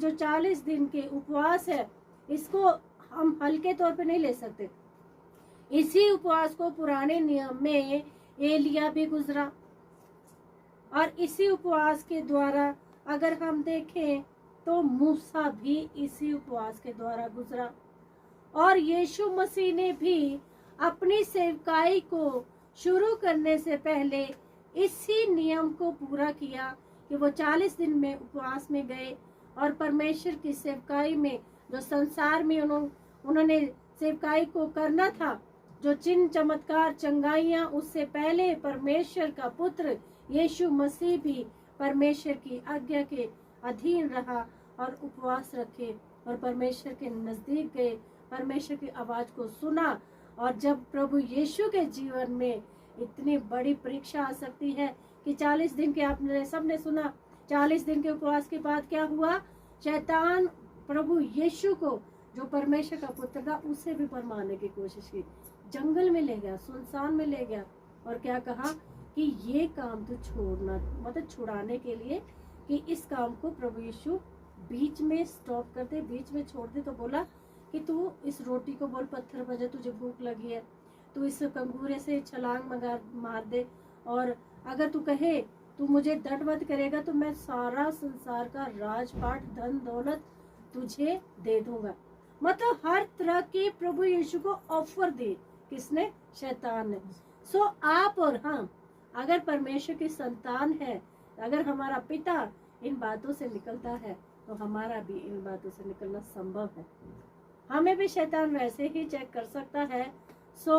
जो 40 दिन के उपवास है, इसको हम हल्के तौर पे नहीं ले सकते। इसी उपवास को पुराने नियम में एलिया भी गुजरा, और इसी उपवास के द्वारा अगर हम देखें तो मूसा भी इसी उपवास के द्वारा गुजरा। और यीशु मसीह ने भी अपनी सेवकाई को शुरू करने से पहले इसी नियम को पूरा किया कि वो 40 दिन में उपवास में गए और परमेश्वर की सेवकाई में, जो संसार में उन्होंने सेवकाई को करना था, जो चिन्ह चमत्कार चंगाइयां, उससे पहले परमेश्वर का पुत्र यीशु मसीह भी परमेश्वर की आज्ञा के अधीन रहा और उपवास रखे और परमेश्वर के नजदीक गए, परमेश्वर की आवाज को सुना। और जब प्रभु यीशु के जीवन में इतनी बड़ी परीक्षा आ सकती है कि 40 दिन के, आपने सबने सुना, 40 दिन के उपवास के बाद क्या हुआ? शैतान प्रभु यीशु को, जो परमेश्वर का पुत्र था, उसे भी परमाने की कोशिश की, जंगल में ले गया, सुनसान में ले गया और क्या कहा कि ये काम तो छोड़ना, मतलब छुड़ाने के लिए कि इस काम को प्रभु यीशु बीच में स्टॉप कर दे, बीच में छोड़ दे। तो बोला कि तू इस रोटी को बोल पत्थर बजा, तुझे भूख लगी है, तू इस कंगूरे से छलांग मार दे, और अगर तू कहे तू मुझे दंडवत करेगा तो मैं सारा संसार का राजपाट धन दौलत तुझे दे दूंगा। मतलब हर तरह के प्रभु यीशु को ऑफर दे, किसने? शैतान ने। सो आप और हम अगर परमेश्वर की संतान है, अगर हमारा पिता इन बातों से निकलता है तो हमारा भी इन बातों से निकलना संभव है। हमें भी शैतान वैसे ही चेक कर सकता है। सो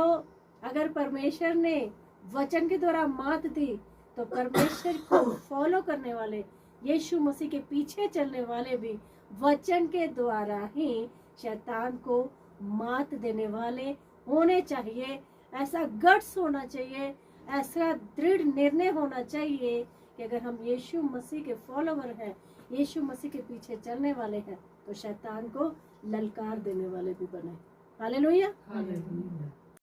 अगर परमेश्वर ने वचन के द्वारा मात दी तो परमेश्वर को फॉलो करने वाले, यीशु मसीह के पीछे चलने वाले भी वचन के द्वारा ही शैतान को मात देने वाले होने चाहिए। ऐसा गट्स होना चाहिए, ऐसा दृढ़ निर्णय होना चाहिए कि अगर हम यीशु मसीह के फॉलोवर हैं, यीशु मसीह के पीछे चलने वाले हैं, तो शैतान को ललकार देने वाले भी बने। हालेलुया।